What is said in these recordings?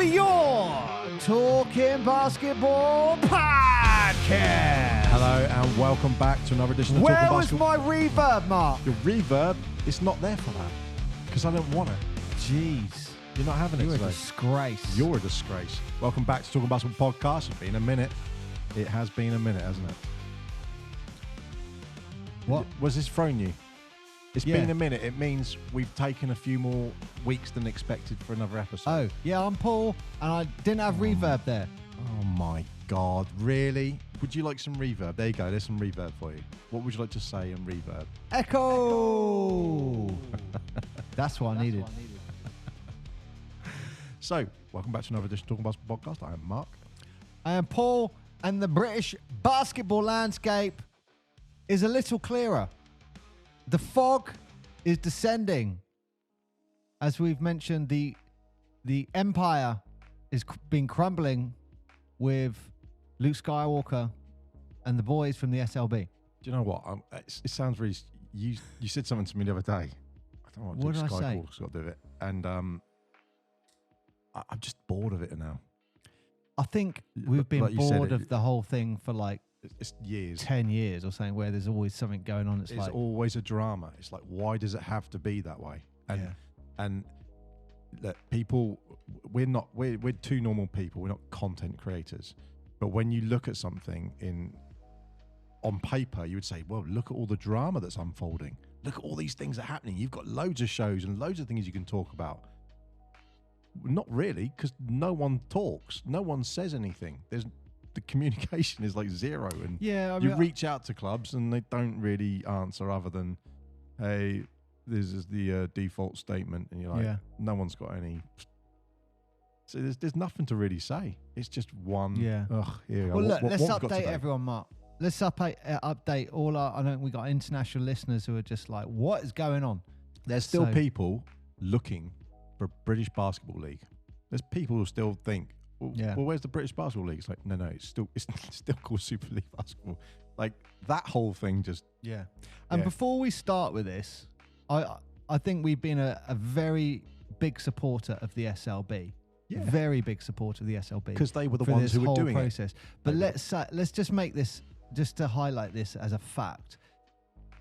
for your Talking Basketball podcast. Hello and welcome back to another edition of Where Talking was Basketball. my reverb, Mark? Your reverb, it's not there for that because I don't want it. Jeez. You're not having it You're a today. disgrace. You're a disgrace. Welcome back to Talking Basketball podcast. It's been a minute. It has been a minute, hasn't it? What? Was this thrown you? It's Yeah. been a minute. It means we've taken a few more weeks than expected for another episode. Oh, yeah, I'm Paul, and I didn't have reverb there. Oh my God, really? Would you like some reverb? There you go, there's some reverb for you. What would you like to say in reverb? Echo! That's what I needed. So, welcome back to another edition of Talking Basketball podcast. I am Mark. I am Paul, and the British basketball landscape is a little clearer. The fog is descending. As we've mentioned, the empire is been crumbling with Luke Skywalker and the boys from the SLB. Do you know what? It sounds really... You said something to me the other day. I don't know What did I say? Skywalker's got to do it. And I'm just bored of it now. I think we've been Like you said, bored of the whole thing for like It's years. 10 years or something, where there's always something going on. It's like, always a drama. It's like, why does it have to be that way? And look, people, we're two normal people. We're not content creators. But when you look at something on paper, you would say, well, look at all the drama that's unfolding. Look at all these things that are happening. You've got loads of shows and loads of things you can talk about. Not really, because no one talks. No one says anything. The communication is like zero, and you reach out to clubs and they don't really answer other than, hey, this is the default statement, and you're like, no one's got any. So there's nothing to really say. It's just one. Yeah. Ugh, here we go. well, look, let's what we've got update today? everyone, Mark. Let's update all our. I know we got international listeners who are just like, what is going on? There's still people looking for a British Basketball League. There's people who still think, well, where's the British Basketball League? It's like, no, it's still called Super League Basketball. Like that whole thing just. Yeah. And before we start with this, I think we've been a very big supporter of the SLB. Yeah. Very big supporter of the SLB. Because they were the ones who were doing process. it. But let's just make this, just to highlight this as a fact.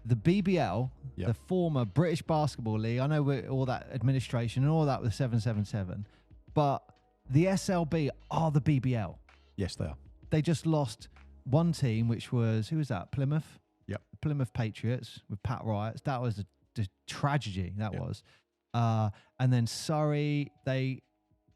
The BBL, the former British Basketball League, I know all that administration and all that with 777, but the SLB are the BBL. Yes, they are. They just lost one team, which was, who was that? Plymouth? Yep. Plymouth Patriots with Pat Riots. That was a tragedy, that was. And then Surrey, they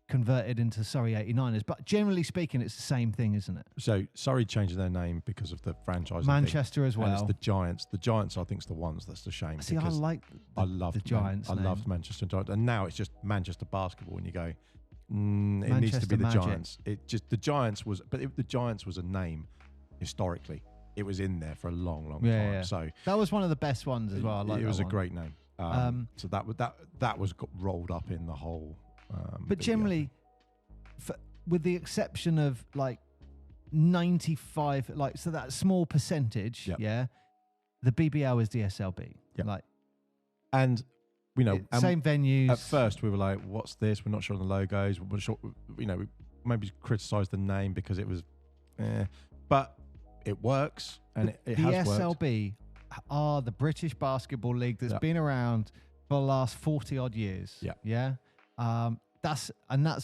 converted into Surrey 89ers. But generally speaking, it's the same thing, isn't it? So Surrey changed their name because of the franchise. Manchester as well. And it's the Giants. The Giants, I think, is the ones that's the shame. See, I like I loved the Giants. I loved Manchester Giants. And now it's just Manchester Basketball. And you go, it needs to be the Magic. Giants. The Giants was, the Giants was a name historically. It was in there for a long time. Yeah. So that was one of the best ones as well. I like it was that a one. great name. So that was got rolled up in the whole. But generally, with the exception of like 95, like, so that small percentage, the BBL is the SLB. Yep. Like, and you know, same venues. At first, we were like, "What's this?" We're not sure on the logos. We're sure, we maybe criticised the name because it was, but it works and it has worked. The SLB are the British Basketball League that's been around for the last 40 odd years. Yeah. That's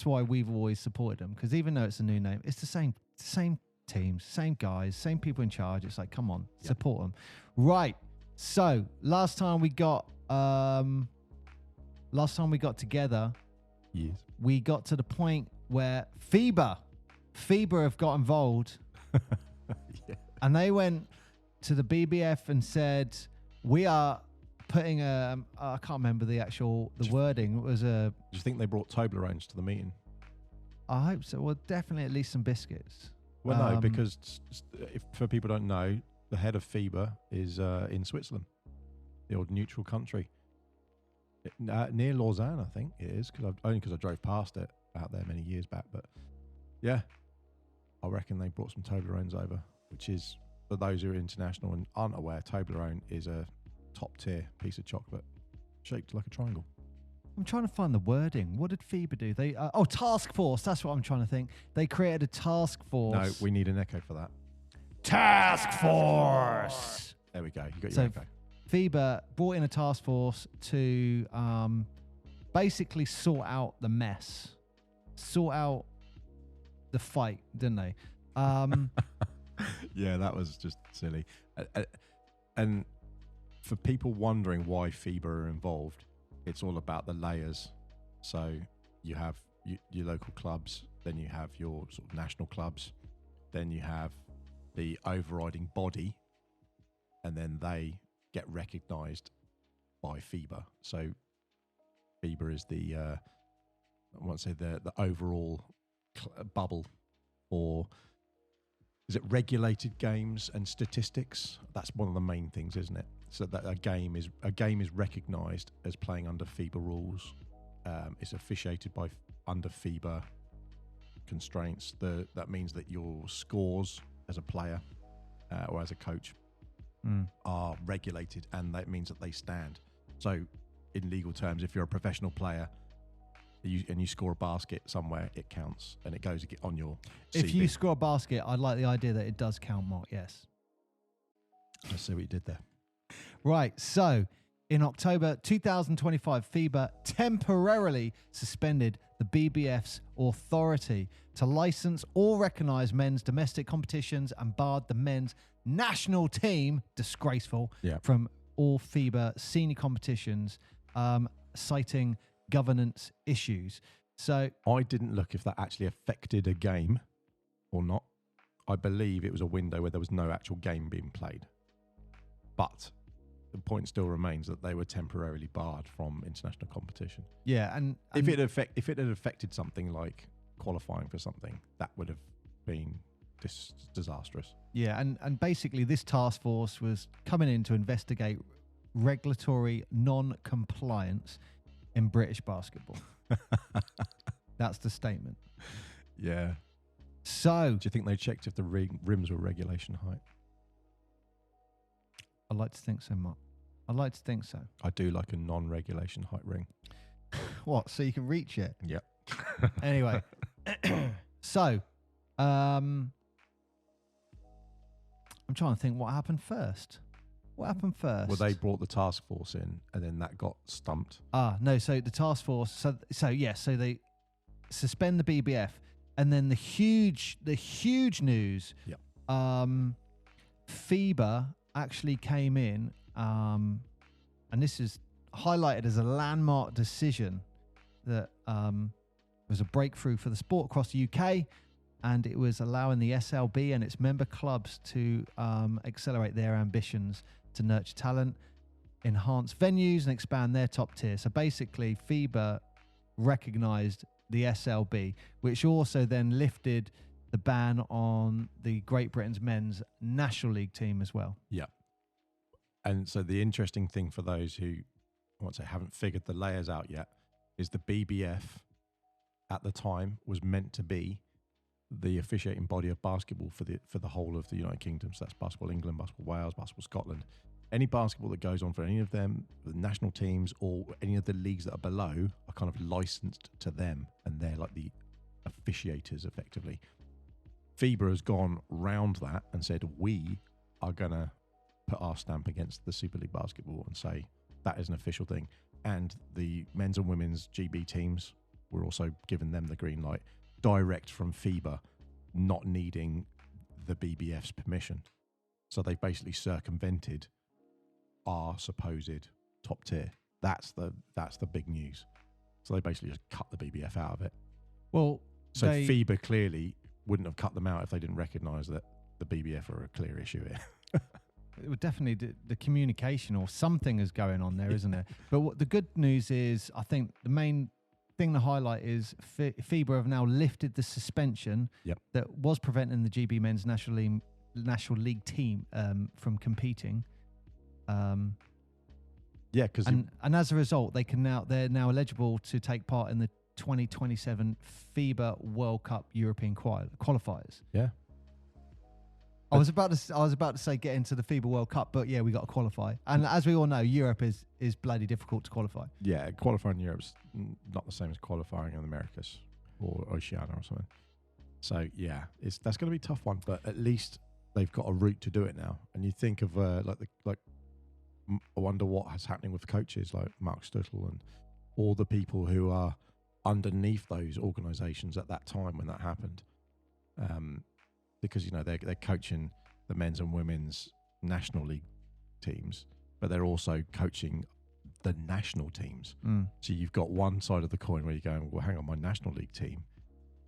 why we've always supported them, because even though it's a new name, it's the same teams, same guys, same people in charge. It's like, come on, support them. Right. So last time we got together, we got to the point where FIBA have got involved, and they went to the BBF and said, we are putting I can't remember the wording. It was Do you think they brought Toblerones to the meeting? I hope so. Well, definitely at least some biscuits. Well, no, because if for people who don't know, the head of FIBA is in Switzerland, the old neutral country. Near Lausanne, I think it is, only because I drove past it out there many years back. But yeah, I reckon they brought some Toblerones over, which is, for those who are international and aren't aware, Toblerone is a top tier piece of chocolate shaped like a triangle. I'm trying to find the wording. What did FIBA do? They task force. That's what I'm trying to think. They created a task force. No, we need an echo for that. Task force. There we go. You got your echo. FIBA brought in a task force to basically sort out the mess, sort out the fight, didn't they? Yeah, that was just silly. And for people wondering why FIBA are involved, it's all about the layers. So you have your local clubs, then you have your sort of national clubs, then you have the overriding body, and then they get recognised by FIBA. So FIBA is the I want to say the overall bubble, or is it regulated games and statistics? That's one of the main things, isn't it? So that a game is recognised as playing under FIBA rules. It's officiated by under FIBA constraints. That means that your scores as a player or as a coach are regulated, and that means that they stand. So in legal terms, if you're a professional player and you score a basket somewhere, it counts and it goes on your CV. If you score a basket, I like the idea that it does count, Mark. Yes. I see what you did there. Right. So in October 2025, FIBA temporarily suspended the BBF's authority to license or recognise men's domestic competitions and barred the men's national team, disgraceful, from all FIBA senior competitions, citing governance issues. So I didn't look if that actually affected a game or not. I believe it was a window where there was no actual game being played. But the point still remains that they were temporarily barred from international competition. Yeah, and if it had affected something like qualifying for something, that would have been disastrous. Yeah, and basically this task force was coming in to investigate regulatory non-compliance in British basketball. That's the statement. Yeah. So, do you think they checked if the rims were regulation height? I'd like to think so, Mark. I'd like to think so. I do like a non-regulation height ring. What? So you can reach it? Yep. Anyway, so I'm trying to think what happened first. What happened first? Well, they brought the task force in, and then that got stumped. No. So the task force. So they suspend the BBF, and then the huge news. Yep. FIBA actually came in, and this is highlighted as a landmark decision that was a breakthrough for the sport across the UK, and it was allowing the SLB and its member clubs to accelerate their ambitions to nurture talent, enhance venues, and expand their top tier. So basically, FIBA recognised the SLB, which also then lifted the ban on the Great Britain's men's National League team as well. Yeah. And so the interesting thing for those who, I won't say haven't figured the layers out yet, is the BBF at the time was meant to be the officiating body of basketball for the whole of the United Kingdom. So that's Basketball England, Basketball Wales, Basketball Scotland. Any basketball that goes on for any of them, the national teams or any of the leagues that are below, are kind of licensed to them, and they're like the officiators effectively. FIBA has gone round that and said, we are going to put our stamp against the Super League basketball and say that is an official thing. And the men's and women's GB teams were also given them the green light, direct from FIBA, not needing the BBF's permission. So they've basically circumvented our supposed top tier. That's the big news. So they basically just cut the BBF out of it. Well, so FIBA clearly wouldn't have cut them out if they didn't recognise that the BBF are a clear issue here. It would definitely the communication or something is going on there, isn't it? But what the good news is, I think the main thing to highlight is FIBA have now lifted the suspension that was preventing the GB men's National League team from competing. Because and as a result, they're now eligible to take part in the 2027 FIBA World Cup European qualifiers. Yeah. I was about to say get into the FIBA World Cup, but yeah, we got to qualify. And as we all know, Europe is bloody difficult to qualify. Yeah, qualifying in Europe's not the same as qualifying in the Americas or Oceania or something. So yeah, that's going to be a tough one, but at least they've got a route to do it now. And you think of I wonder what is happening with the coaches like Mark Stuttel and all the people who are underneath those organisations at that time when that happened. Because they're coaching the men's and women's national league teams, but they're also coaching the national teams. So you've got one side of the coin where you're going, well, hang on, my national league team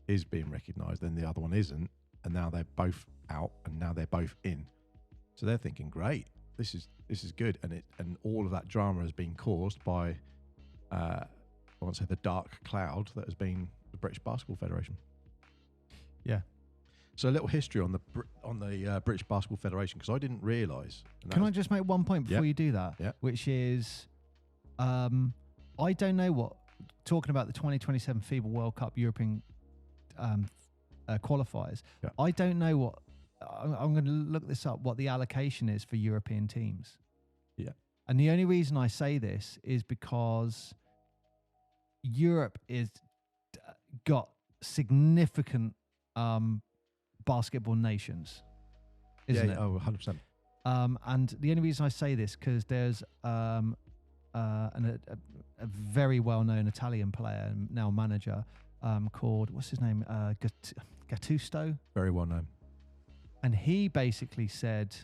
is being recognised, and the other one isn't, and now they're both out, and now they're both in. So they're thinking, great, this is good, and all of that drama has been caused by, I want to say, the dark cloud that has been the British Basketball Federation. Yeah. So a little history on the British Basketball Federation, because I didn't realise. Can I just make one point before you do that? Yeah. Which is, I don't know what, talking about the 2027 FIBA World Cup European qualifiers, I don't know what, I'm going to look this up, what the allocation is for European teams. Yeah. And the only reason I say this is because Europe is got significant basketball nations, isn't it? Oh, 100%. And the only reason I say this because there's a very well-known Italian player and now manager called, what's his name? Gattuso. Very well known. And he basically said,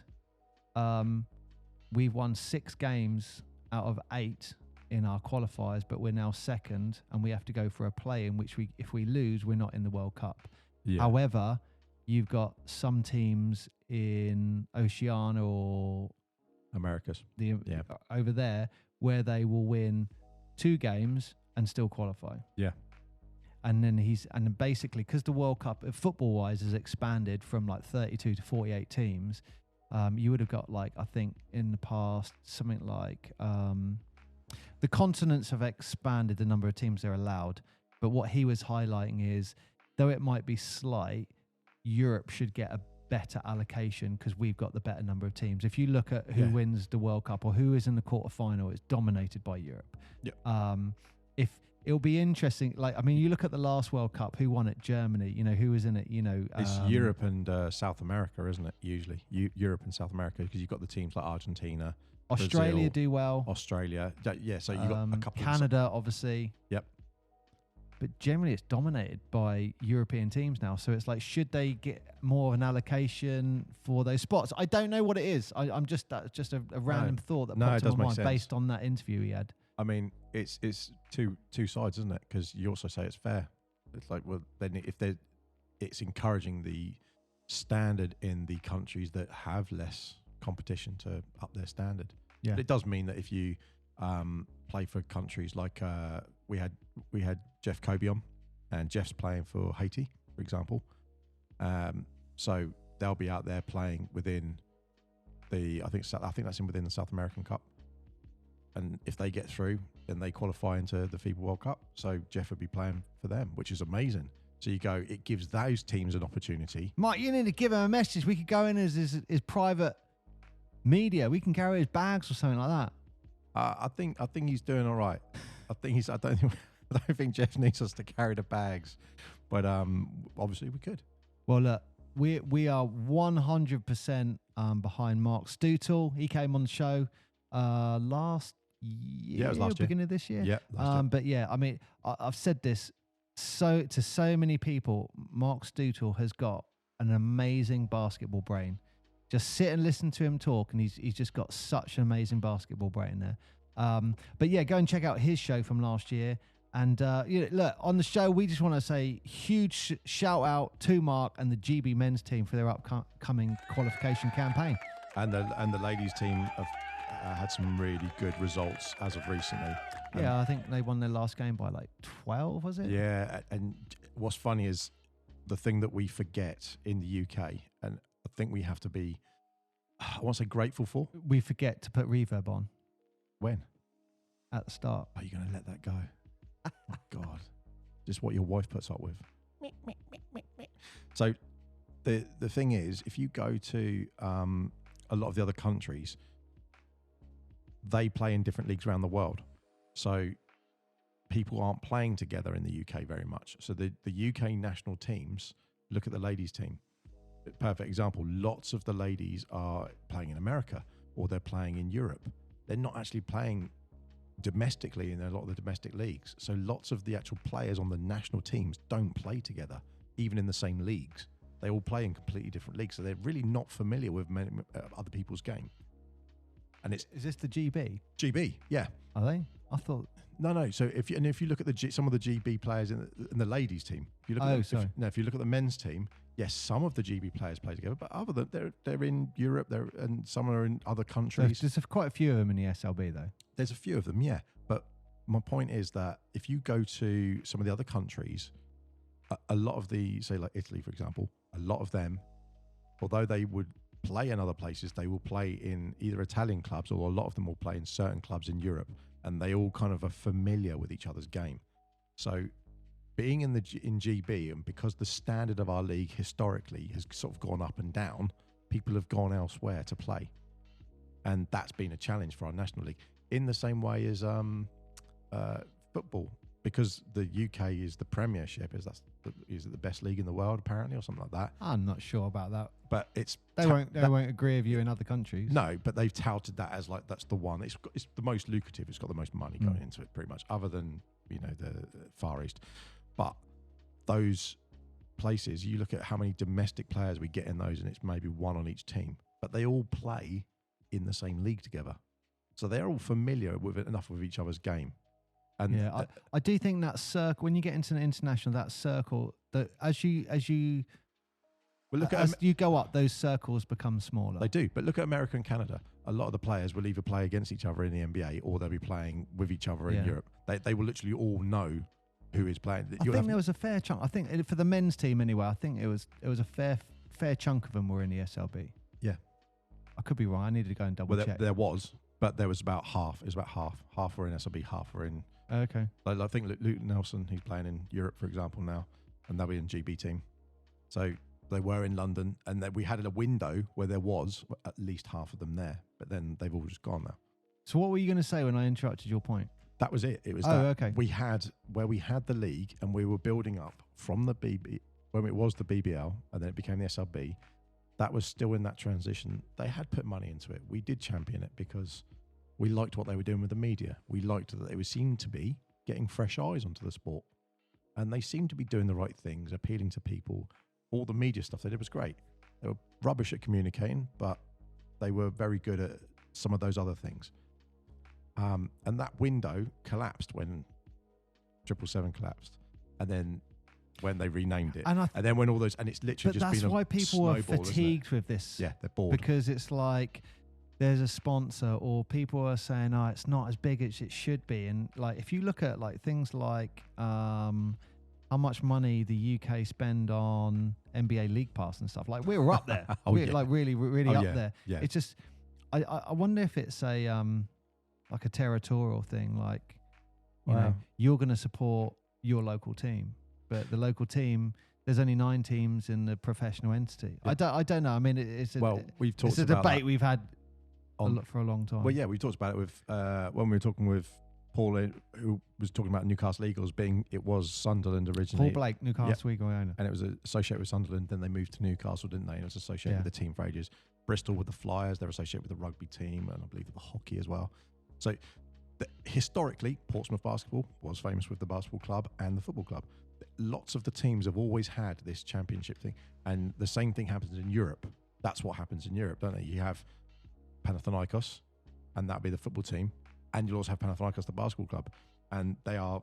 we've won 6 games out of 8 in our qualifiers, but we're now second, and we have to go for a play in which if we lose, we're not in the World Cup. Yeah. However, you've got some teams in Oceania or Americas over there where they will win 2 games and still qualify. Yeah. And then basically, because the World Cup football wise has expanded from like 32 to 48 teams, you would have got, like, I think in the past something like the continents have expanded the number of teams they're allowed. But what he was highlighting is, though it might be slight, Europe should get a better allocation because we've got the better number of teams. If you look at who wins the World Cup or who is in the quarterfinal, it's dominated by Europe. Yeah. If it'll be interesting, like, I mean, you look at the last World Cup, who won it? Germany. Who was in it? It's Europe and South America, isn't it? Usually, Europe and South America, because you've got the teams like Argentina, Australia Brazil, do well. Australia, yeah. So you got a couple. Canada, obviously. Yep. But generally, it's dominated by European teams now. So it's like, should they get more of an allocation for those spots? I don't know what it is. I'm just a random thought that popped in my mind based on that interview he had. I mean, it's two sides, isn't it? Because you also say it's fair. It's like, well, then it's encouraging the standard in the countries that have less competition to up their standard. Yeah. But it does mean that if you play for countries like we had Jeff Kobe on, and Jeff's playing for Haiti, for example. So they'll be out there playing within I think that's within the South American Cup. And if they get through, then they qualify into the FIBA World Cup. So Jeff would be playing for them, which is amazing. So you go, it gives those teams an opportunity. Mike, you need to give him a message. We could go in as his private media. We can carry his bags or something like that. I think he's doing all right. I don't think Jeff needs us to carry the bags, but obviously we could. Well, look, we are 100% behind Mark Stuttel. He came on the show last year, it was last year, beginning of this year. Yeah, last year. But yeah, I mean, I've said this to so many people. Mark Stuttel has got an amazing basketball brain. Just sit and listen to him talk, and he's just got such an amazing basketball brain there. But yeah, go and check out his show from last year. And look, on the show, we just want to say huge shout out to Mark and the GB men's team for their upcoming qualification campaign. And the ladies team have had some really good results as of recently. Yeah, I think they won their last game by like 12, was it? Yeah, and what's funny is the thing that we forget in the UK, and I think we have to be, I want to say grateful for. We forget to put reverb on. When? At the start. Are you going to let that go? Oh, God. Just what your wife puts up with. So the thing is, if you go to a lot of the other countries, they play in different leagues around the world. So people aren't playing together in the UK very much. So the UK national teams, look at the ladies team. Perfect example. Lots of the ladies are playing in America or they're playing in Europe. They're not actually playing domestically in a lot of the domestic leagues. So lots of the actual players on the national teams don't play together, even in the same leagues. They all play in completely different leagues. So they're really not familiar with many, other people's game. And it's Is this the GB? GB, yeah. Are they? I thought. No. So if you look at some of the GB players in the ladies team, if you look if you look at the men's team, yes, some of the GB players play together, but other than they're in Europe, and some are in other countries. There's quite a few of them in the SLB though. There's a few of them, yeah. But my point is that if you go to some of the other countries, a lot of the, say like Italy, for example, a lot of them, although they would play in other places, they will play in either Italian clubs, or a lot of them will play in certain clubs in Europe, and they all kind of are familiar with each other's game. So being in GB, and because the standard of our league historically has sort of gone up and down, people have gone elsewhere to play, and that's been a challenge for our national league. In the same way as football, because the UK is the Premiership, is it the best league in the world apparently, or something like that? I'm not sure about that, but it's they won't agree with you in other countries. No, but they've touted that as like that's the one. It's the most lucrative. It's got the most money going into it, pretty much, other than the Far East. But those places, you look at how many domestic players we get in those, and it's maybe one on each team, but they all play in the same league together, so they're all familiar with enough with each other's game. And yeah, I do think that circle, when you get into an international, that circle, that as you go up, those circles become smaller. They do, but look at America and Canada. A lot of the players will either play against each other in the NBA, or they'll be playing with each other in Europe. They will literally all know who is playing. I think there was a fair chunk. I think for the men's team anyway, I think it was a fair chunk of them were in the SLB. Yeah, I could be wrong. I needed to go and double check. There was, but there was about half. It was about half. Half were in SLB, half were in. Okay. I think Luke Nelson, he's playing in Europe, for example, now, and they'll be in GB team. So they were in London, and then we had a window where there was at least half of them there, but then they've all just gone now. So what were you going to say when I interrupted your point? That was it. It was we had the league, and we were building up from the when it was the BBL, and then it became the SLB. That was still in that transition. They had put money into it. We did champion it because we liked what they were doing with the media. We liked that they seemed to be getting fresh eyes onto the sport, and they seemed to be doing the right things, appealing to people. All the media stuff they did was great. They were rubbish at communicating, but they were very good at some of those other things. And that window collapsed when 777 collapsed, and then when they renamed it, and then when all those, and it's literally just been a snowball. But that's why people are fatigued with this. Yeah, they're bored because it's like there's a sponsor, or people are saying, "Oh, it's not as big as it should be." And like, if you look at like things like how much money the UK spend on NBA League Pass and stuff, like we're up there. Like really up there. Yeah. It's just, I wonder if it's a like a territorial thing, like you know, you're going to support your local team, but the local team, there's only 9 teams in the professional entity. Yeah. I don't know. I mean, we've talked it's a about debate we've had for a long time. Well, yeah, we talked about it with when we were talking with Paul, who was talking about Newcastle Eagles it was Sunderland originally. Paul Blake, Newcastle Eagle owner. And it was associated with Sunderland, then they moved to Newcastle, didn't they? And it was associated with the team for ages. Bristol with the Flyers, they're associated with the rugby team, and I believe with the hockey as well. So historically, Portsmouth Basketball was famous with the basketball club and the football club. Lots of the teams have always had this championship thing, and the same thing happens in Europe. That's what happens in Europe, don't they? You have Panathinaikos, and that'd be the football team, and you'll also have Panathinaikos, the basketball club, and they are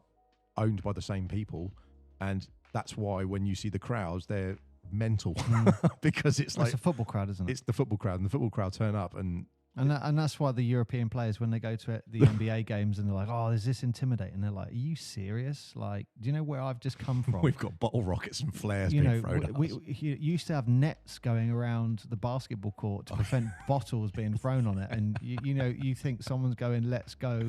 owned by the same people, and that's why when you see the crowds, they're mental because it's like a football crowd, isn't it? It's the football crowd, and the football crowd turn up and that's why the European players, when they go to the NBA games and they're like, "Oh, is this intimidating?" They're like, "Are you serious? Like, do you know where I've just come from? We've got bottle rockets and flares being thrown at us. We used to have nets going around the basketball court to prevent bottles being thrown on it, and you think someone's going, let's go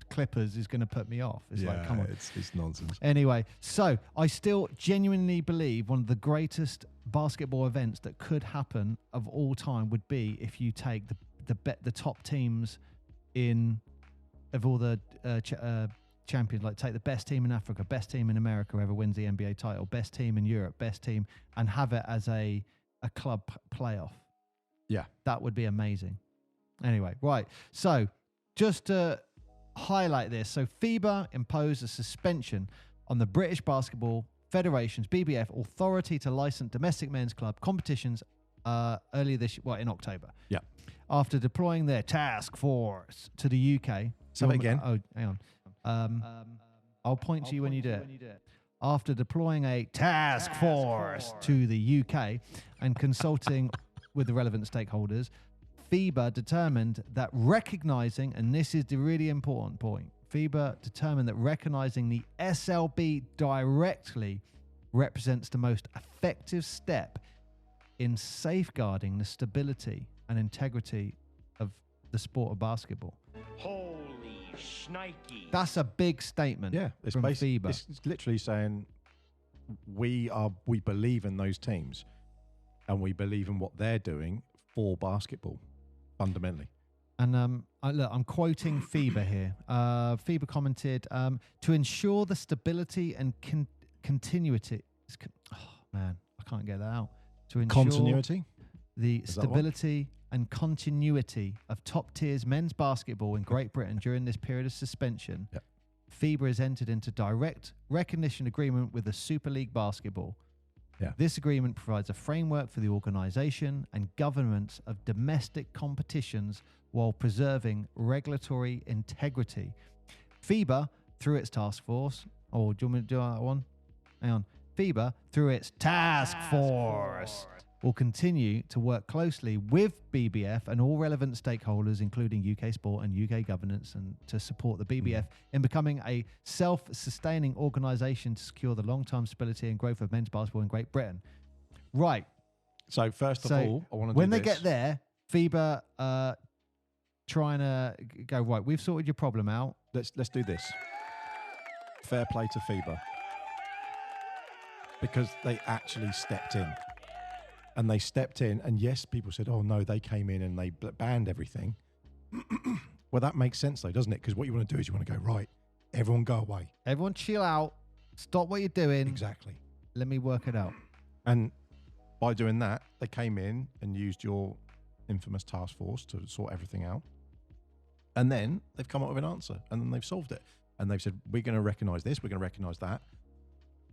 Clippers is going to put me off. It's like, come on. It's nonsense. Anyway, so I still genuinely believe one of the greatest basketball events that could happen of all time would be if you take the top teams of all the champions, like take the best team in Africa, best team in America, whoever wins the NBA title, best team in Europe, best team, and have it as a club playoff. Yeah. That would be amazing. Anyway, right. So just to highlight this, so FIBA imposed a suspension on the British Basketball Federation's BBF authority to license domestic men's club competitions earlier this year, in October. Yeah. After deploying their task force to the UK. Say it again. Oh, hang on. I'll point to you when you do it. After deploying a task force to the UK and consulting with the relevant stakeholders, FIBA determined that recognizing, and this is the really important point, FIBA determined that recognizing the SLB directly represents the most effective step in safeguarding the stability and integrity of the sport of basketball. Holy shnikey. That's a big statement from FIBA. It's literally saying we believe in those teams and we believe in what they're doing for basketball, fundamentally. And look, I'm quoting FIBA here. FIBA commented, to ensure the stability and continuity. Oh, man, I can't get that out. To ensure Continuity? the stability and continuity of top tiers men's basketball in Great Britain during this period of suspension, FIBA has entered into direct recognition agreement with the Super League Basketball. Yeah. This agreement provides a framework for the organisation and governance of domestic competitions while preserving regulatory integrity. FIBA, through its task force, do you want me to do that one? Hang on. FIBA, through its task force, will continue to work closely with BBF and all relevant stakeholders, including UK sport and UK governance, and to support the BBF in becoming a self-sustaining organisation to secure the long-term stability and growth of men's basketball in Great Britain. Right. So first of all, I want to when they get there, FIBA trying to go, right, we've sorted your problem out. Let's do this. Fair play to FIBA, because they actually stepped in. And they stepped in, and yes, people said, oh no, they came in and they banned everything. Well, that makes sense though, doesn't it? Because what you want to do is you want to go, right, everyone go away. Everyone chill out. Stop what you're doing. Exactly. Let me work it out. And by doing that, they came in and used your infamous task force to sort everything out. And then they've come up with an answer, and then they've solved it. And they've said, we're going to recognise this, we're going to recognise that.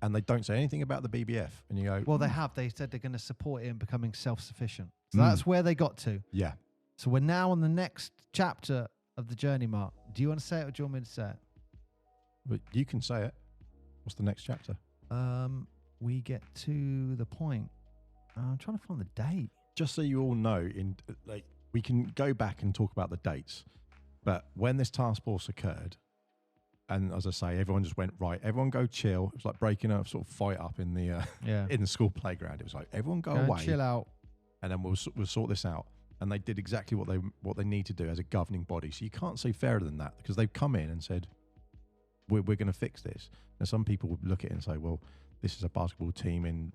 And they don't say anything about the BBF. And you go, well, they have. They said they're going to support it in becoming self-sufficient. So that's where they got to. Yeah. So we're now on the next chapter of the journey, Mark. Do you want to say it or do you want me to say it? But you can say it. What's the next chapter? We get to the point. I'm trying to find the date. Just so you all know, we can go back and talk about the dates. But when this task force occurred, and as I say, everyone just went, right, everyone go chill. It was like breaking a sort of fight up in the in the school playground. It was like, everyone go away. Chill out. And then we'll sort this out. And they did exactly what they need to do as a governing body. So you can't say fairer than that, because they've come in and said, we're going to fix this. Now, some people would look at it and say, well, this is a basketball team in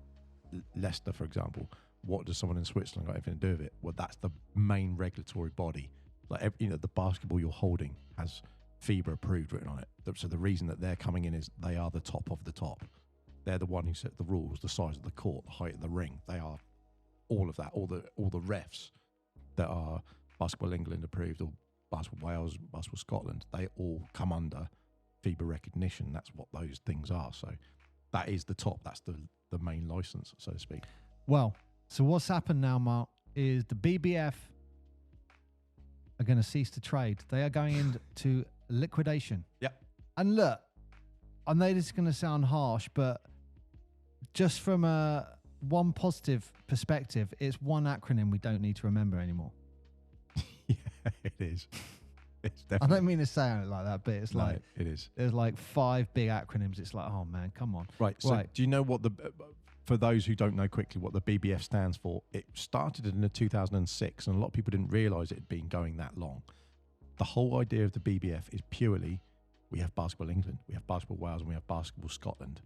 Leicester, for example. What does someone in Switzerland got anything to do with it? Well, that's the main regulatory body. Like, the basketball you're holding has FIBA approved written on it. So the reason that they're coming in is they are the top of the top. They're the one who set the rules, the size of the court, the height of the ring. They are all of that. All the refs that are Basketball England approved, or Basketball Wales, Basketball Scotland, they all come under FIBA recognition. That's what those things are. So that is the top. That's the main license, so to speak. Well, so what's happened now, Mark, is the BBF are going to cease to trade. They are going into liquidation. Yep. And look, I know this is going to sound harsh, but just from one positive perspective, it's one acronym we don't need to remember anymore. Yeah, it is. It's I definitely. don't mean to sound it like that, but it's like it is. There's like 5 big acronyms. It's like, oh man, come on. Right. So do you know what for those who don't know quickly what the BBF stands for? It started in 2006, and a lot of people didn't realise it had been going that long. The whole idea of the BBF is purely We have Basketball England, we have Basketball Wales, and we have Basketball Scotland.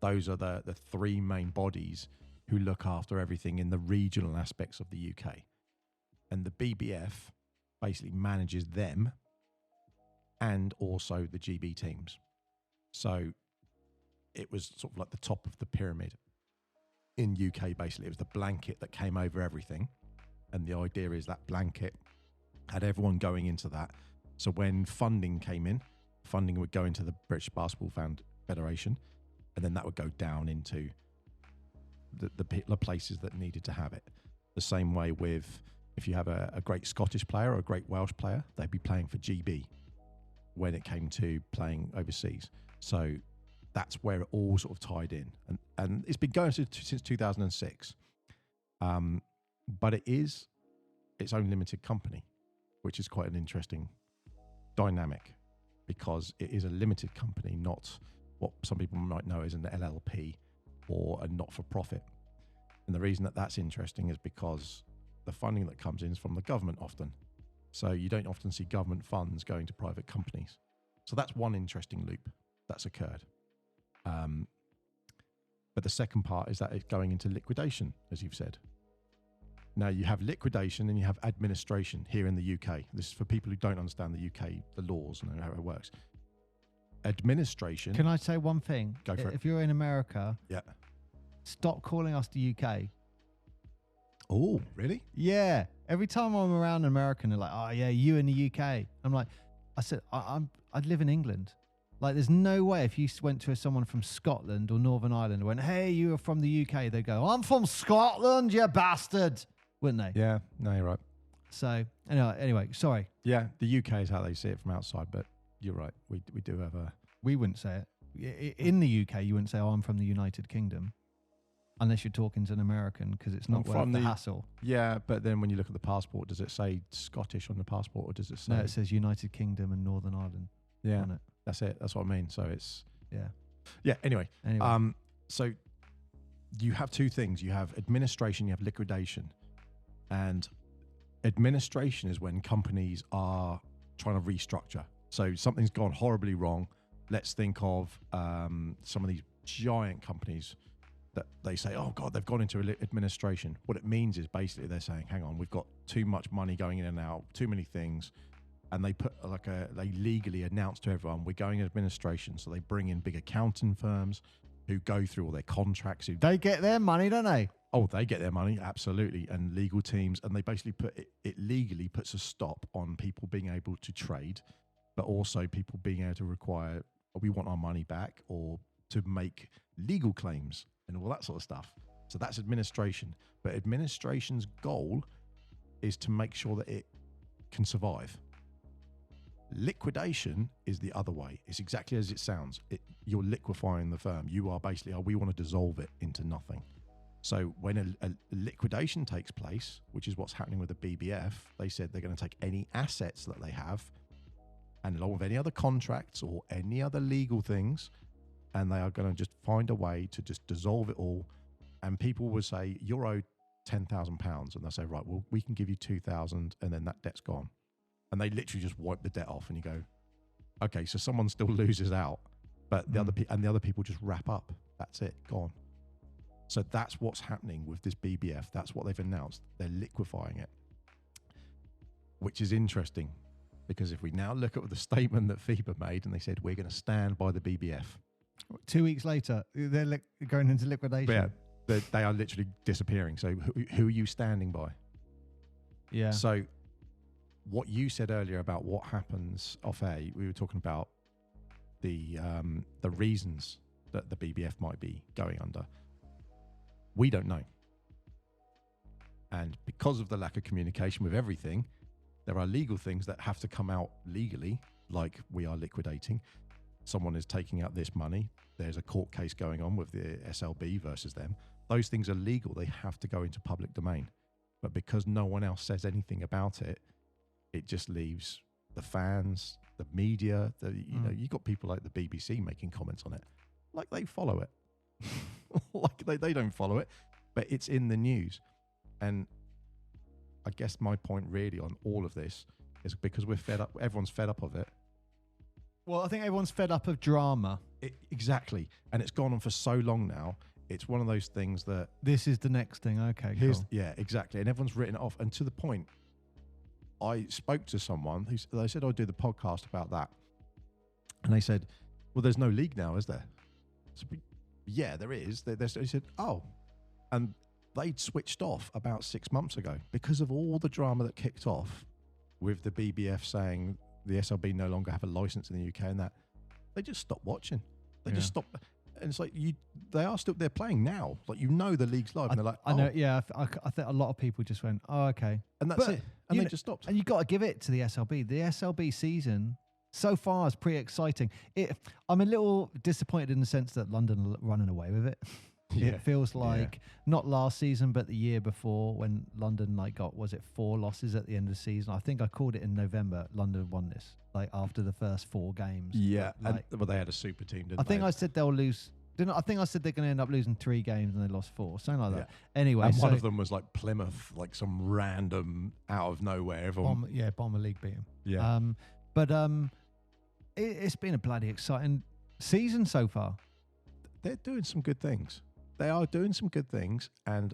Those are the three main bodies who look after everything in the regional aspects of the UK. And the BBF basically manages them and also the GB teams. So it was sort of like the top of the pyramid. In UK, basically, it was the blanket that came over everything. And the idea is that blanket had everyone going into that. So when funding came in, funding would go into the British Basketball Federation, and then that would go down into the places that needed to have it. The same way with, if you have a great Scottish player or a great Welsh player, they'd be playing for GB when it came to playing overseas. So that's where it all sort of tied in. And it's been going since 2006. But it is its own limited company, which is quite an interesting dynamic, because it is a limited company, not what some people might know as an LLP or a not-for-profit. And the reason that that's interesting is because the funding that comes in is from the government often. So you don't often see government funds going to private companies. So that's one interesting loop that's occurred. But the second part is that it's going into liquidation, as you've said. Now you have liquidation and you have administration here in the UK. This is for people who don't understand the UK, the laws and how it works. Administration. Can I say one thing? Go for it. If you're in America, Yeah. stop calling us the UK. Oh, really? Yeah. Every time I'm around an American, they're like, "Oh yeah, you in the UK." I'm like, I said, I live in England. Like, there's no way if you went to someone from Scotland or Northern Ireland and went, "Hey, you are from the UK," they go, "I'm from Scotland, you bastard," wouldn't they? Yeah. No, you're right. So anyway, sorry. Yeah, the UK is how they see it from outside, but you're right. We do have a... We wouldn't say it. In the UK, you wouldn't say, "Oh, I'm from the United Kingdom," unless you're talking to an American, because it's not worth the hassle. Yeah, but then when you look at the passport, does it say Scottish on the passport, or does it say... No, it says United Kingdom and Northern Ireland on it. That's it. That's what I mean. So it's... Yeah. Anyway. Anyway. So you have two things. You have administration, you have liquidation. And administration is when companies are trying to restructure. So something's gone horribly wrong. Let's think of some of these giant companies that they say, "Oh God, they've gone into administration." What it means is basically they're saying, "Hang on, we've got too much money going in and out, too many things." And they put they legally announce to everyone, "We're going in administration." So they bring in big accounting firms who go through all their contracts. They get their money, don't they? Oh, they get their money, absolutely. And legal teams, and they basically it legally puts a stop on people being able to trade, but also people being able to require, "We want our money back," or to make legal claims and all that sort of stuff. So that's administration. But administration's goal is to make sure that it can survive. Liquidation is the other way. It's exactly as it sounds. You're liquefying the firm. You are basically, we want to dissolve it into nothing. So when a liquidation takes place, which is what's happening with the BBF, they said they're going to take any assets that they have, and along with any other contracts or any other legal things, and they are going to just find a way to just dissolve it all. And people will say, "You're owed £10,000," and they'll say, "Right, well, we can give you 2,000, and then that debt's gone." And they literally just wipe the debt off, and you go, "Okay, so someone still loses out, but the other people just wrap up. That's it, gone." So that's what's happening with this BBF. That's what they've announced. They're liquefying it, which is interesting, because if we now look at the statement that FIBA made, and they said, "We're going to stand by the BBF." 2 weeks later, they're going into liquidation. Yeah, they are literally disappearing. So who are you standing by? Yeah. So what you said earlier about what happens off air, we were talking about the reasons that the BBF might be going under. We don't know. And because of the lack of communication with everything, there are legal things that have to come out legally, like we are liquidating. Someone is taking out this money. There's a court case going on with the SLB versus them. Those things are legal. They have to go into public domain. But because no one else says anything about it, it just leaves the fans, the media, you've got people like the BBC making comments on it. Like they follow it. Like they don't follow it, but it's in the news. And I guess my point really on all of this is because we're fed up, everyone's fed up of it. Well, I think everyone's fed up of drama. Exactly. And it's gone on for so long now. It's one of those things that This is the next thing. Okay, cool. yeah, exactly. And everyone's written it off. And to the point, I spoke to someone they said, I'll do the podcast about that. And they said, well, there's no league now, is there? So, yeah, there is. He said, oh. And they'd switched off about 6 months ago because of all the drama that kicked off with the BBF saying the SLB no longer have a license in the UK and that. They just stopped watching. They just stopped. And it's like, they're playing now. Like, the league's live. And they're like, I know, yeah. I think a lot of people just went, oh, okay. And that's it. And they just stopped. And you got to give it to the SLB. The SLB season so far is pretty exciting. I'm a little disappointed in the sense that London are running away with it. Yeah. It feels like not last season, but the year before when London got, was it 4 losses at the end of the season? I think I called it in November. London won this, after the first 4 games. Yeah. But they had a super team, didn't they? I think I said they'll lose. I think I said they're going to end up losing 3 games and they lost 4, something like that. Anyway, and one of them was like Plymouth, like some random out of nowhere. Bomber League beat them. Yeah. It's been a bloody exciting season so far. They're doing some good things. They are doing some good things, and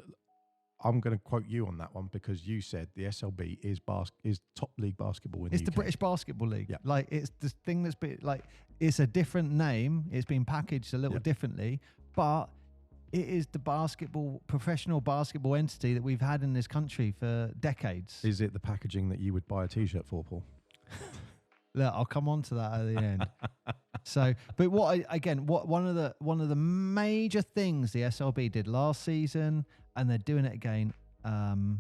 I'm going to quote you on that one because you said the SLB is top league basketball in It's the the UK. British Basketball League. Yeah. It's the thing that's been it's a different name. It's been packaged a little differently, but it is the professional basketball entity that we've had in this country for decades. Is it the packaging that you would buy a T-shirt for, Paul? Look, I'll come on to that at the end. So, but one of the major things the SLB did last season, and they're doing it again. Hang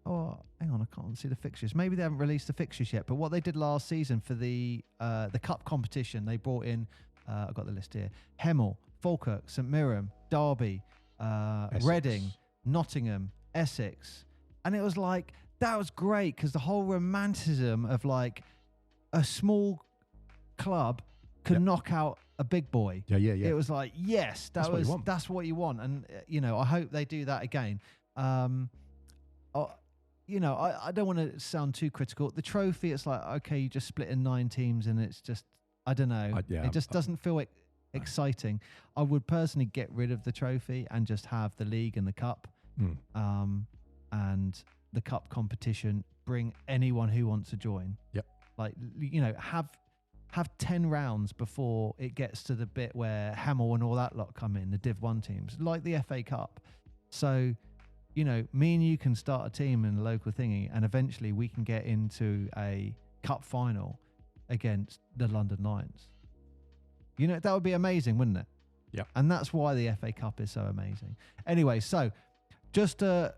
on, I can't see the fixtures. Maybe they haven't released the fixtures yet. But what they did last season for the cup competition, they brought in. I've got the list here: Hemel, Falkirk, St Mirren, Derby, Reading, Nottingham, Essex, and it was that was great because the whole romanticism of a small club could knock out a big boy. Yeah. It was yes, that's what you want. And I hope they do that again. I don't want to sound too critical. The trophy, it's okay, you just split in 9 teams, and it's just I don't know. It just doesn't feel exciting. I would personally get rid of the trophy and just have the league and the cup, and the cup competition. Bring anyone who wants to join. Yep. Have 10 rounds before it gets to the bit where Hemel and all that lot come in, the Div 1 teams, like the FA Cup. So, me and you can start a team in a local thingy, and eventually we can get into a cup final against the London Lions. That would be amazing, wouldn't it? Yeah. And that's why the FA Cup is so amazing. Anyway, so just to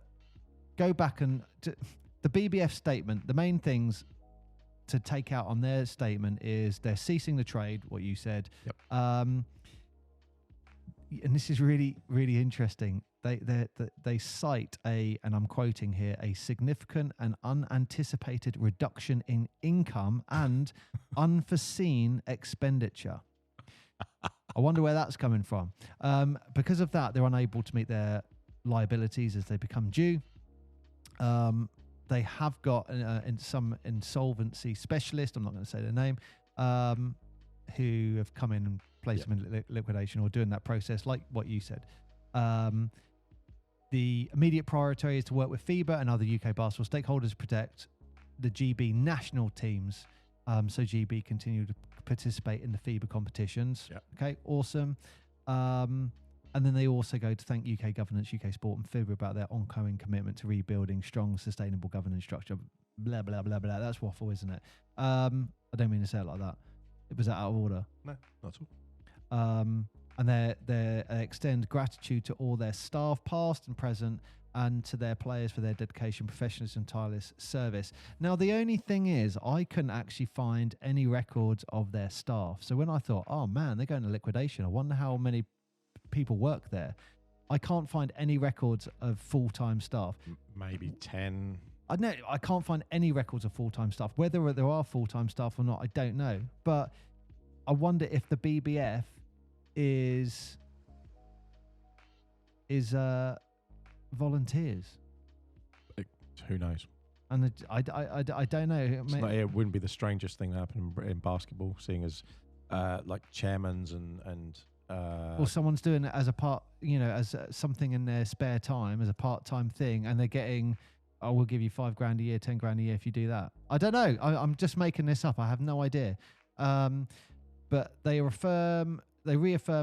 go back and the BBF statement, the main things to take out on their statement is they're ceasing the trade, what you said. Yep. And this is really, really interesting. They cite and I'm quoting here, a significant and unanticipated reduction in income and unforeseen expenditure. I wonder where that's coming from. Because of that, they're unable to meet their liabilities as they become due. They have got some insolvency specialist, I'm not going to say their name, who have come in and placed them in liquidation or doing that process, like what you said. The immediate priority is to work with FIBA and other UK basketball stakeholders to protect the GB national teams, so GB continue to participate in the FIBA competitions. Yep. Okay, awesome. And then they also go to thank UK governance, UK sport and FIBA about their ongoing commitment to rebuilding strong, sustainable governance structure. Blah, blah, blah, blah. That's waffle, isn't it? I don't mean to say it like that. It was out of order. No, not at all. And they extend gratitude to all their staff, past and present, and to their players for their dedication, professionalism, and tireless service. Now, the only thing is, I couldn't actually find any records of their staff. So when I thought, oh man, they're going to liquidation, I wonder how many people work there. I can't find any records of full-time staff. Maybe 10. I can't find any records of full-time staff. Whether there are full-time staff or not, I don't know. But I wonder if the BBF is volunteers. Who knows? And I don't know. It wouldn't be the strangest thing that happened in basketball, seeing as like chairmans and or someone's doing it as a part, as something in their spare time, as a part-time thing, and they're getting, oh, we'll give you $5,000 a year, $10,000 a year if you do that. I don't know. I'm just making this up. I have no idea. But they reaffirm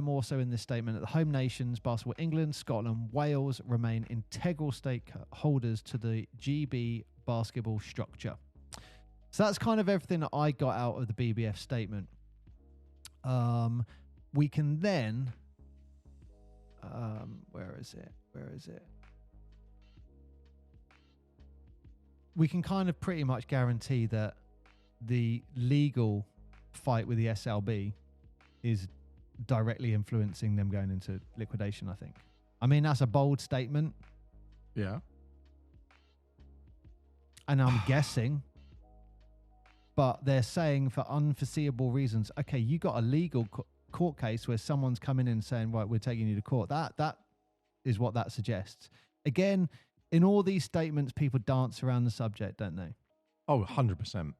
also in this statement that the home nations, basketball, England, Scotland, Wales, remain integral stakeholders to the GB basketball structure. So that's kind of everything that I got out of the BBF statement. We can then, where is it? We can kind of pretty much guarantee that the legal fight with the SLB is directly influencing them going into liquidation, I think. I mean, that's a bold statement. Yeah. And I'm guessing, but they're saying for unforeseeable reasons, okay, you got a legal court case where someone's coming in and saying, right, we're taking you to court. That is what that suggests. Again, in all these statements, people dance around the subject, don't they? Oh, 100%.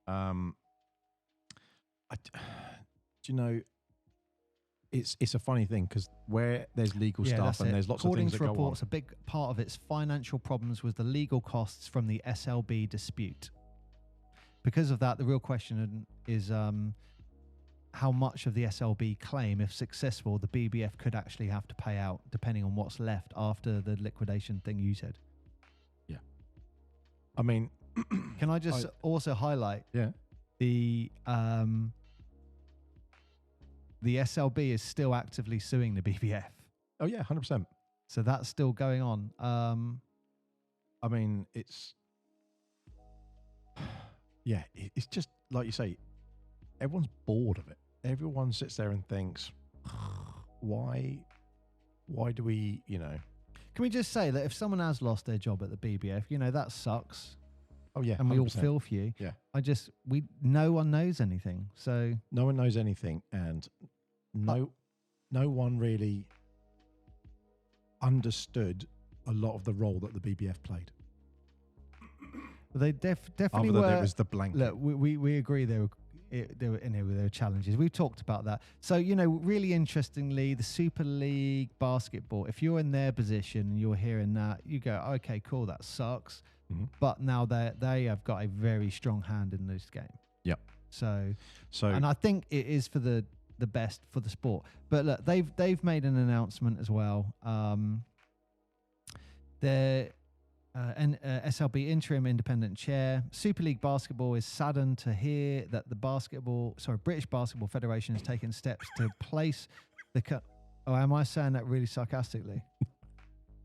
Do you know, it's a funny thing because where there's legal stuff and there's lots of things that go on. According to reports, a big part of its financial problems was the legal costs from the SLB dispute. Because of that, the real question is how much of the SLB claim, if successful, the BBF could actually have to pay out, depending on what's left after the liquidation thing you said. Yeah. I mean... Can I just also highlight the SLB is still actively suing the BBF. Oh, yeah, 100%. So that's still going on. I mean, it's... Yeah, it's just, like you say, everyone's bored of it. Everyone sits there and thinks, why do we, Can we just say that if someone has lost their job at the BBF, that sucks. Oh, yeah. And 100%. We all feel for you. Yeah. No one knows anything. So no one knows anything, and no one really understood a lot of the role that the BBF played. They definitely Other were. than it was the blanket. Look, we agree there were challenges. We've talked about that. So really interestingly, the Super League basketball. If you're in their position and you're hearing that, you go, okay, cool, that sucks. Mm-hmm. But now they have got a very strong hand in this game. Yep. So and I think it is for the best for the sport. But look, they've made an announcement as well. They're SLB interim independent chair. Super League basketball is saddened to hear that the British Basketball Federation has taken steps to place the Oh, am I saying that really sarcastically?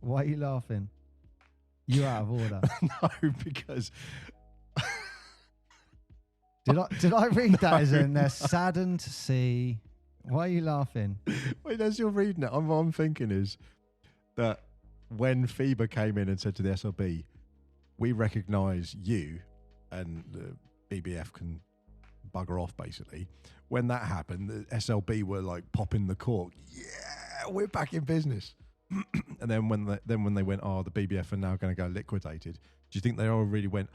Why are you laughing? You're out of order. No, because did I read that as in they're saddened to see? Why are you laughing? Wait, as you're reading it, what I'm thinking is that when FIBA came in and said to the SLB, we recognise you and the BBF can bugger off, basically. When that happened, the SLB were like popping the cork. Yeah, we're back in business. And then when they went, the BBF are now going to go liquidated. Do you think they all really went,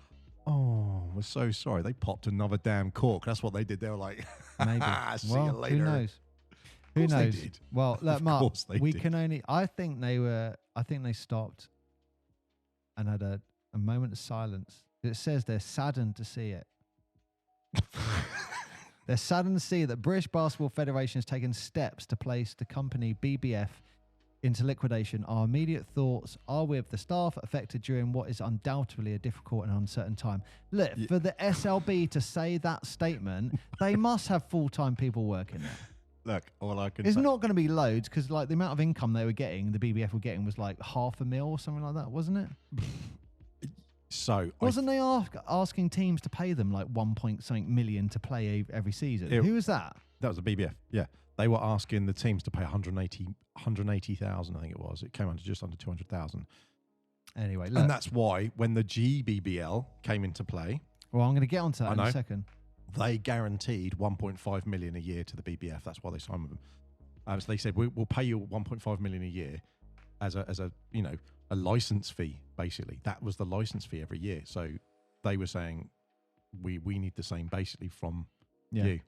oh, we're so sorry. They popped another damn cork. That's what they did. They were like, maybe. See you later. Who knows? Who knows? They did. Well, look, Mark, we did. can only. I think they stopped and had a moment of silence. It says they're saddened to see it. They're saddened to see that British Basketball Federation has taken steps to place the company BBF into liquidation. Our immediate thoughts are with the staff affected during what is undoubtedly a difficult and uncertain time. Look, for the SLB to say that statement, they must have full-time people working there. Look, all I can It's say. not going to be loads because, like, the amount of income they were getting, the BBF were getting, was like $500,000 or something like that, wasn't it? So wasn't they asking teams to pay them like 1.something million to play every season? Who was that? That was the BBF. Yeah, they were asking the teams to pay 180,000. I think it was. It came out to just under 200,000. Anyway, look. And that's why when the GBBL came into play. Well, I'm going to get onto that in a second. They guaranteed 1.5 million a year to the BBF. That's why they signed with them. So they said we'll pay you 1.5 million a year as a a license fee, basically. That was the license fee every year. So they were saying, we need the same basically from you.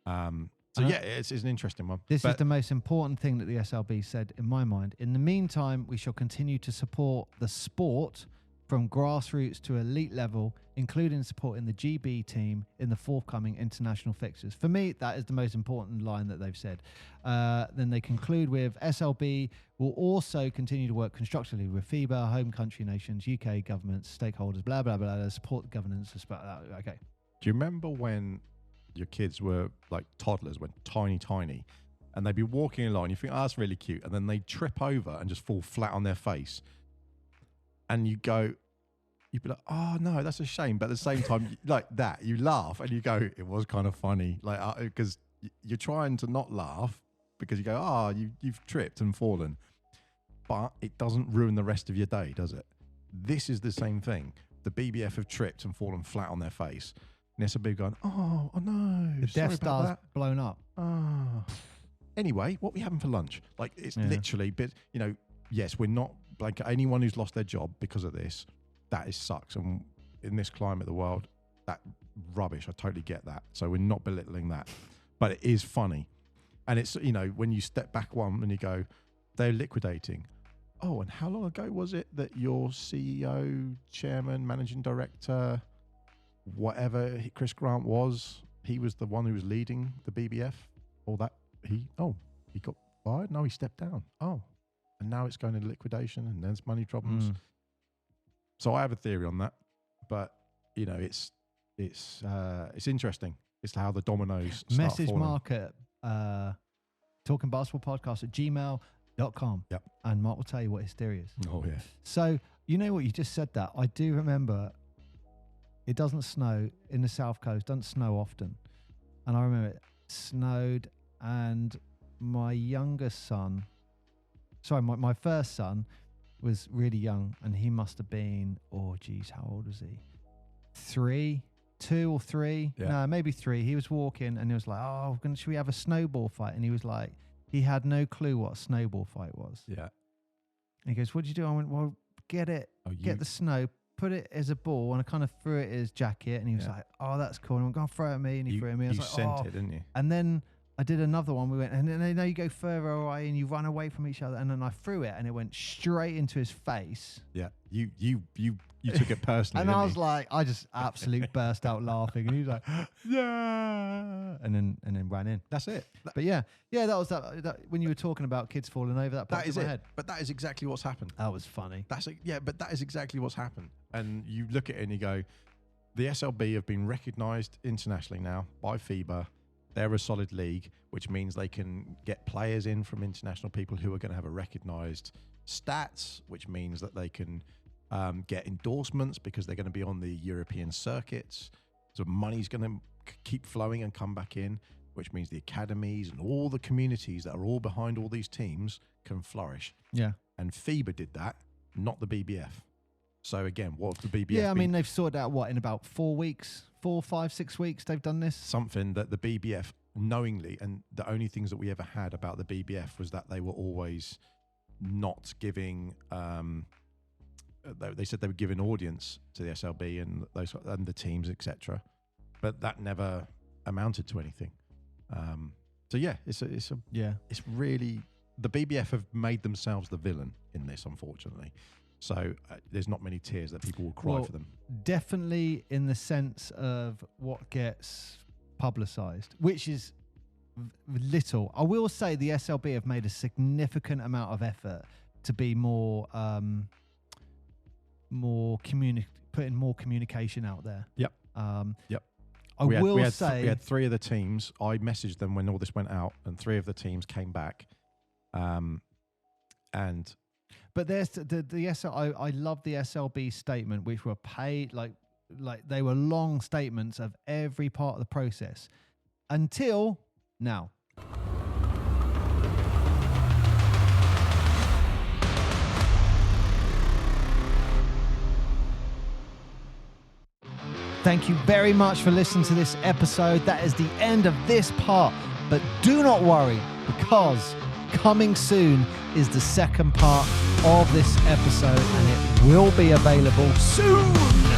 So it's an interesting one. This is the most important thing that the SLB said in my mind. In the meantime, we shall continue to support the sport from grassroots to elite level, including supporting the GB team in the forthcoming international fixtures. For me, that is the most important line that they've said. Then they conclude with, SLB will also continue to work constructively with FIBA, home country nations, UK governments, stakeholders, blah, blah, blah, to support the governance. Okay. Do you remember when your kids were like toddlers, when tiny, and they'd be walking along, you think, oh, that's really cute, and then they trip over and just fall flat on their face, and you'd be like, oh no, that's a shame, but at the same time, like that, you laugh and you go, it was kind of funny, like, because you're trying to not laugh because you go, oh, you've tripped and fallen, but it doesn't ruin the rest of your day, does it? This is the same thing. The BBF have tripped and fallen flat on their face. And SLB going, oh no. The Death Star's blown up. Oh. Anyway, what are we having for lunch? Like, it's literally, but yes, we're not blanket. Anyone who's lost their job because of this, that sucks. And in this climate of the world, that rubbish. I totally get that. So we're not belittling that. But it is funny. And it's, when you step back one and you go, they're liquidating. Oh, and how long ago was it that your CEO, chairman, managing director, whatever Chris Grant was, he was the one who was leading the BBF? Or that he got fired? No, he stepped down. Oh, and now it's going into liquidation and there's money problems. So I have a theory on that, but it's interesting. It's how the dominoes start Message falling. Mark at talkingbasketballpodcast@gmail.com. Yep. And Mark will tell you what his theory is. Oh yeah. So what you just said that, I do remember it doesn't snow in the South Coast, doesn't snow often. And I remember it snowed and my youngest son, my first son was really young and he must have been, how old was he? 2 or 3? Yeah. No, maybe 3. He was walking and he was like, should we have a snowball fight? And he was like, he had no clue what a snowball fight was. Yeah. And he goes, what did you do? I went, well, get the snow, put it as a ball, and I kind of threw it at his jacket, and he was like, oh, that's cool. And I went, go on, throw it at me, and he threw it at me. I was you like, sent it, didn't you? And then I did another one. We went, and then you go further away, and you run away from each other, and then I threw it, and it went straight into his face. Yeah, you took it personally. And I was like, I just absolutely burst out laughing, and he was like, yeah, and then ran in. That's it. But that was that when you were talking about kids falling over. That is it. Head. But that is exactly what's happened. That was funny. But that is exactly what's happened. And you look at it and you go, the SLB have been recognised internationally now by FIBA. They're a solid league, which means they can get players in from international people who are going to have a recognised stats, which means that they can get endorsements because they're going to be on the European circuits. So money's going to keep flowing and come back in, which means the academies and all the communities that are all behind all these teams can flourish. Yeah. And FIBA did that, not the BBF. So again, what have the BBF Yeah, I mean, they've sorted out in about 4 weeks, 4, 5, 6 weeks, they've done this. Something that the BBF knowingly, and the only things that we ever had about the BBF was that they were always not giving, they said they were giving audience to the SLB and the teams, etc. But that never amounted to anything. It's really, the BBF have made themselves the villain in this, unfortunately. So there's not many tears that people will cry for them. Definitely in the sense of what gets publicised, which is little. I will say the SLB have made a significant amount of effort to be putting more communication out there. Yep. Yep. We had 3 of the teams. I messaged them when all this went out, and 3 of the teams came back. But there's I love the SLB statement, which were paid like they were long statements of every part of the process until now. Thank you very much for listening to this episode. That is the end of this part, but do not worry, because coming soon is the second part of this episode, and it will be available soon.